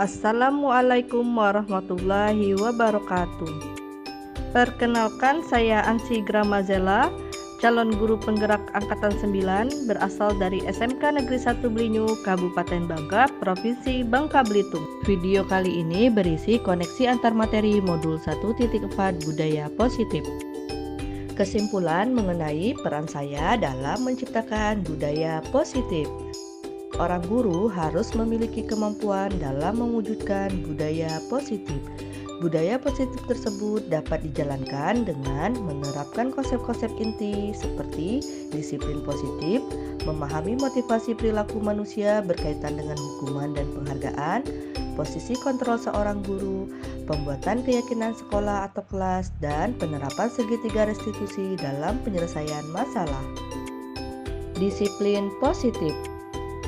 Assalamualaikum warahmatullahi wabarakatuh. Perkenalkan, saya Ansi Gramazela, calon guru penggerak Angkatan 9 berasal dari SMK Negeri 1 Belinyu, Kabupaten Bangka, Provinsi Bangka Belitung. Video kali ini berisi koneksi antar materi modul 1.4 Budaya Positif. Kesimpulan mengenai peran saya dalam menciptakan budaya positif. Orang guru harus memiliki kemampuan dalam mewujudkan budaya positif. Budaya positif tersebut dapat dijalankan dengan menerapkan konsep-konsep inti seperti disiplin positif, memahami motivasi perilaku manusia berkaitan dengan hukuman dan penghargaan, posisi kontrol seorang guru, pembuatan keyakinan sekolah atau kelas, dan penerapan segitiga restitusi dalam penyelesaian masalah. Disiplin positif.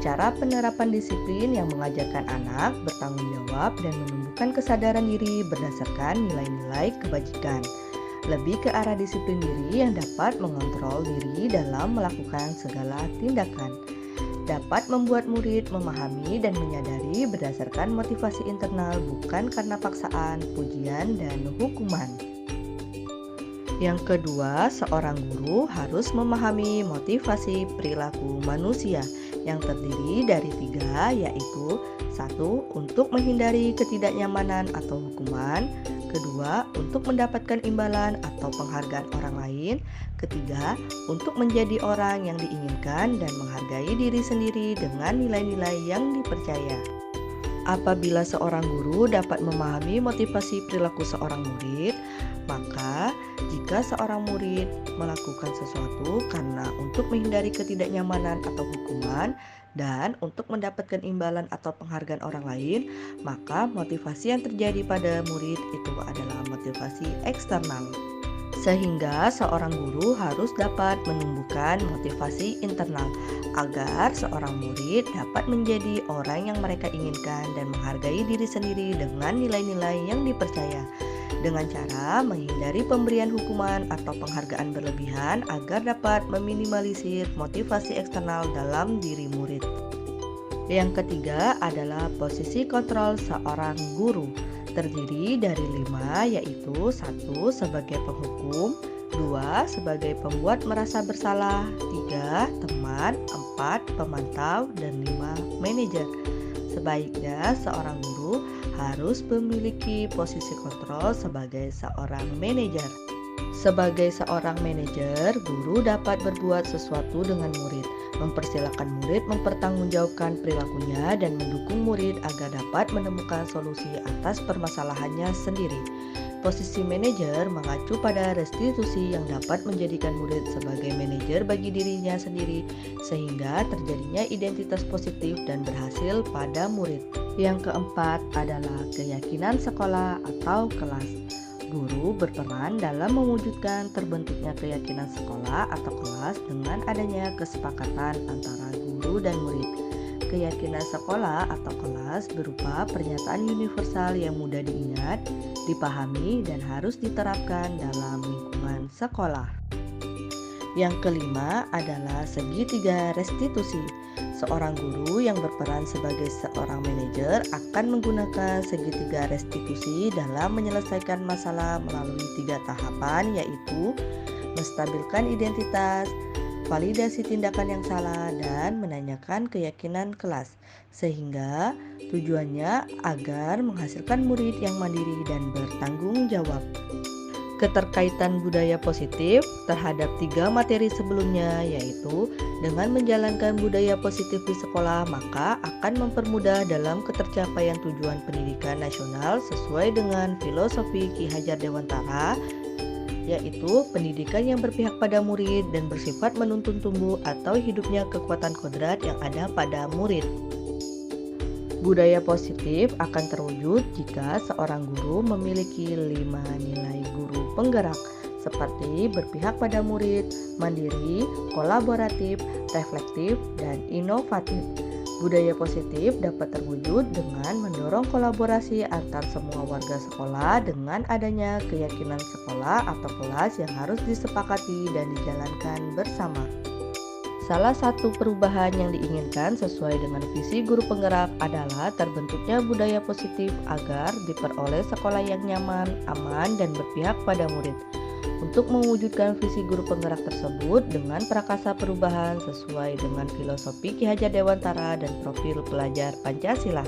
Cara penerapan disiplin yang mengajarkan anak bertanggung jawab dan menumbuhkan kesadaran diri berdasarkan nilai-nilai kebajikan. Lebih ke arah disiplin diri yang dapat mengontrol diri dalam melakukan segala tindakan. Dapat membuat murid memahami dan menyadari berdasarkan motivasi internal bukan karena paksaan, pujian, dan hukuman. Yang kedua, seorang guru harus memahami motivasi perilaku manusia yang terdiri dari 3, yaitu 1. Untuk menghindari ketidaknyamanan atau hukuman, 2. Untuk mendapatkan imbalan atau penghargaan orang lain, 3. Untuk menjadi orang yang diinginkan dan menghargai diri sendiri dengan nilai-nilai yang dipercaya. Apabila seorang guru dapat memahami motivasi perilaku seorang murid, maka jika seorang murid melakukan sesuatu karena untuk menghindari ketidaknyamanan atau hukuman dan untuk mendapatkan imbalan atau penghargaan orang lain, maka motivasi yang terjadi pada murid itu adalah motivasi eksternal. Sehingga seorang guru harus dapat menumbuhkan motivasi internal agar seorang murid dapat menjadi orang yang mereka inginkan dan menghargai diri sendiri dengan nilai-nilai yang dipercaya, dengan cara menghindari pemberian hukuman atau penghargaan berlebihan agar dapat meminimalisir motivasi eksternal dalam diri murid. Yang ketiga adalah posisi kontrol seorang guru. Terdiri dari 5, yaitu 1. Sebagai penghukum, 2. Sebagai pembuat merasa bersalah, 3. Teman, 4. Pemantau, dan 5. Manajer. Sebaiknya seorang guru harus memiliki posisi kontrol sebagai seorang manajer. Sebagai seorang manajer, guru dapat berbuat sesuatu dengan murid, mempersilahkan murid mempertanggungjawabkan perilakunya dan mendukung murid agar dapat menemukan solusi atas permasalahannya sendiri. Posisi manajer mengacu pada restitusi yang dapat menjadikan murid sebagai manajer bagi dirinya sendiri, sehingga terjadinya identitas positif dan berhasil pada murid. Yang keempat adalah keyakinan sekolah atau kelas. Guru berperan dalam mewujudkan terbentuknya keyakinan sekolah atau kelas dengan adanya kesepakatan antara guru dan murid. Keyakinan sekolah atau kelas berupa pernyataan universal yang mudah diingat, dipahami, dan harus diterapkan dalam lingkungan sekolah. Yang kelima adalah segitiga restitusi. Seorang guru yang berperan sebagai seorang manajer akan menggunakan segitiga restitusi dalam menyelesaikan masalah melalui 3 tahapan, yaitu menstabilkan identitas, validasi tindakan yang salah, dan menanyakan keyakinan kelas, sehingga tujuannya agar menghasilkan murid yang mandiri dan bertanggung jawab. Keterkaitan budaya positif terhadap 3 materi sebelumnya, yaitu dengan menjalankan budaya positif di sekolah, maka akan mempermudah dalam ketercapaian tujuan pendidikan nasional sesuai dengan filosofi Ki Hajar Dewantara, yaitu pendidikan yang berpihak pada murid dan bersifat menuntun tumbuh atau hidupnya kekuatan kodrat yang ada pada murid. Budaya positif akan terwujud jika seorang guru memiliki 5 nilai guru penggerak, seperti berpihak pada murid, mandiri, kolaboratif, reflektif, dan inovatif. Budaya positif dapat terwujud dengan mendorong kolaborasi antar semua warga sekolah dengan adanya keyakinan sekolah atau kelas yang harus disepakati dan dijalankan bersama. Salah satu perubahan yang diinginkan sesuai dengan visi guru penggerak adalah terbentuknya budaya positif agar diperoleh sekolah yang nyaman, aman, dan berpihak pada murid. Untuk mewujudkan visi guru penggerak tersebut dengan prakasa perubahan sesuai dengan filosofi Ki Hajar Dewantara dan profil pelajar Pancasila.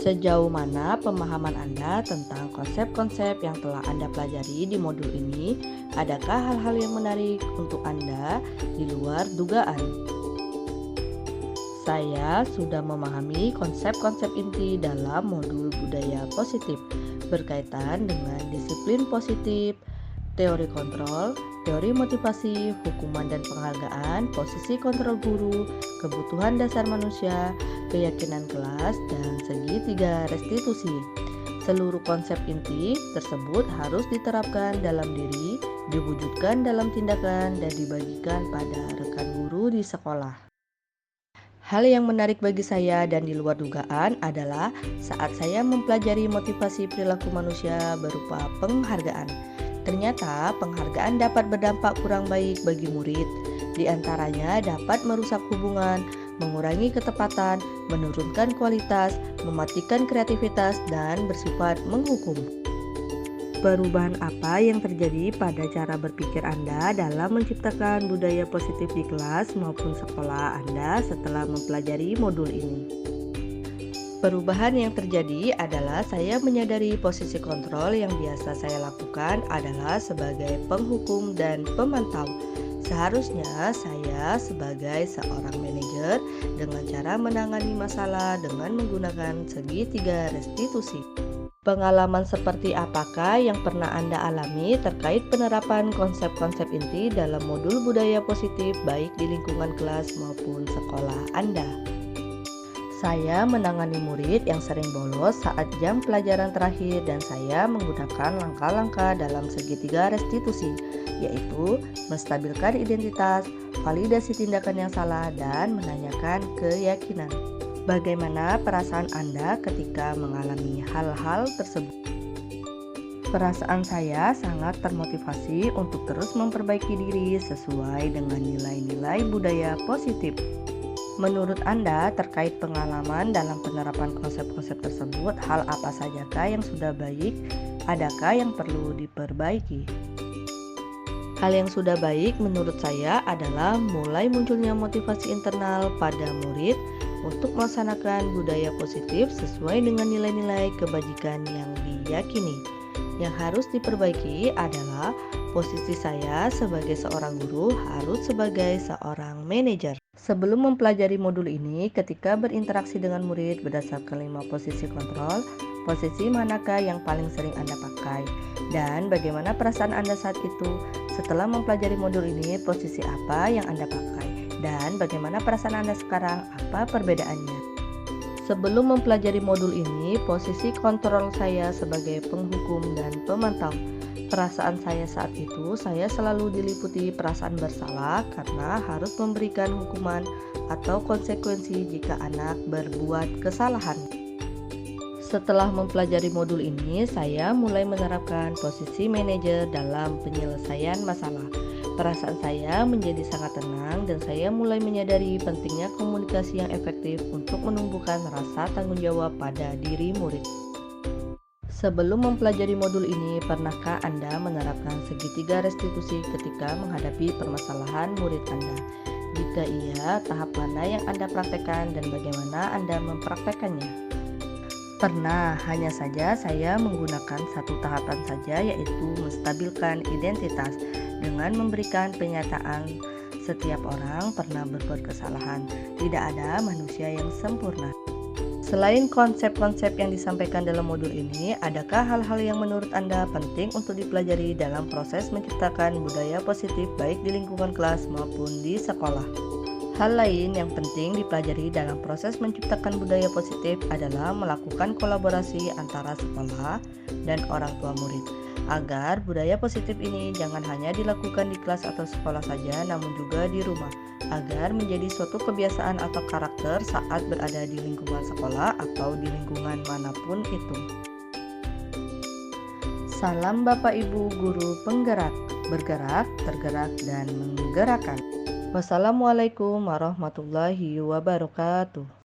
Sejauh mana pemahaman Anda tentang konsep-konsep yang telah Anda pelajari di modul ini? Adakah hal-hal yang menarik untuk Anda di luar dugaan? Saya sudah memahami konsep-konsep inti dalam modul budaya positif berkaitan dengan disiplin positif, teori kontrol, teori motivasi, hukuman dan penghargaan, posisi kontrol guru, kebutuhan dasar manusia, keyakinan kelas, dan segitiga restitusi. Seluruh konsep inti tersebut harus diterapkan dalam diri, diwujudkan dalam tindakan, dan dibagikan pada rekan guru di sekolah. Hal yang menarik bagi saya dan di luar dugaan adalah saat saya mempelajari motivasi perilaku manusia berupa penghargaan. Ternyata penghargaan dapat berdampak kurang baik bagi murid. Di antaranya dapat merusak hubungan, mengurangi ketepatan, menurunkan kualitas, mematikan kreativitas, dan bersifat menghukum. Perubahan apa yang terjadi pada cara berpikir Anda dalam menciptakan budaya positif di kelas maupun sekolah Anda setelah mempelajari modul ini? Perubahan yang terjadi adalah saya menyadari posisi kontrol yang biasa saya lakukan adalah sebagai penghukum dan pemantau. Seharusnya saya sebagai seorang manajer dengan cara menangani masalah dengan menggunakan segitiga restitusi. Pengalaman seperti apakah yang pernah Anda alami terkait penerapan konsep-konsep inti dalam modul budaya positif baik di lingkungan kelas maupun sekolah Anda? Saya menangani murid yang sering bolos saat jam pelajaran terakhir dan saya menggunakan langkah-langkah dalam segitiga restitusi, yaitu menstabilkan identitas, validasi tindakan yang salah, dan menanyakan keyakinan. Bagaimana perasaan Anda ketika mengalami hal-hal tersebut? Perasaan saya sangat termotivasi untuk terus memperbaiki diri sesuai dengan nilai-nilai budaya positif. Menurut Anda, terkait pengalaman dalam penerapan konsep-konsep tersebut, hal apa sajakah yang sudah baik? Adakah yang perlu diperbaiki? Hal yang sudah baik menurut saya adalah mulai munculnya motivasi internal pada murid untuk melaksanakan budaya positif sesuai dengan nilai-nilai kebajikan yang diyakini. Yang harus diperbaiki adalah posisi saya sebagai seorang guru harus sebagai seorang manajer. Sebelum mempelajari modul ini, ketika berinteraksi dengan murid berdasarkan 5 posisi kontrol, posisi manakah yang paling sering Anda pakai? Dan bagaimana perasaan Anda saat itu? Setelah mempelajari modul ini, posisi apa yang Anda pakai? Dan bagaimana perasaan Anda sekarang? Apa perbedaannya? Sebelum mempelajari modul ini, posisi kontrol saya sebagai penghukum dan pemantau. Perasaan saya saat itu, saya selalu diliputi perasaan bersalah karena harus memberikan hukuman atau konsekuensi jika anak berbuat kesalahan. Setelah mempelajari modul ini, saya mulai menerapkan posisi manajer dalam penyelesaian masalah. Perasaan saya menjadi sangat tenang dan saya mulai menyadari pentingnya komunikasi yang efektif untuk menumbuhkan rasa tanggung jawab pada diri murid. Sebelum mempelajari modul ini, pernahkah Anda menerapkan segitiga restitusi ketika menghadapi permasalahan murid Anda? Jika iya, tahap mana yang Anda praktekkan dan bagaimana Anda mempraktekannya? Pernah, hanya saja saya menggunakan satu tahapan saja, yaitu menstabilkan identitas dengan memberikan pernyataan setiap orang pernah berbuat kesalahan. Tidak ada manusia yang sempurna. Selain konsep-konsep yang disampaikan dalam modul ini, adakah hal-hal yang menurut Anda penting untuk dipelajari dalam proses menciptakan budaya positif baik di lingkungan kelas maupun di sekolah? Hal lain yang penting dipelajari dalam proses menciptakan budaya positif adalah melakukan kolaborasi antara sekolah dan orang tua murid, agar budaya positif ini jangan hanya dilakukan di kelas atau sekolah saja, namun juga di rumah, agar menjadi suatu kebiasaan atau karakter saat berada di lingkungan sekolah atau di lingkungan manapun itu. Salam Bapak Ibu Guru Penggerak, bergerak, tergerak, dan menggerakkan. Wassalamualaikum warahmatullahi wabarakatuh.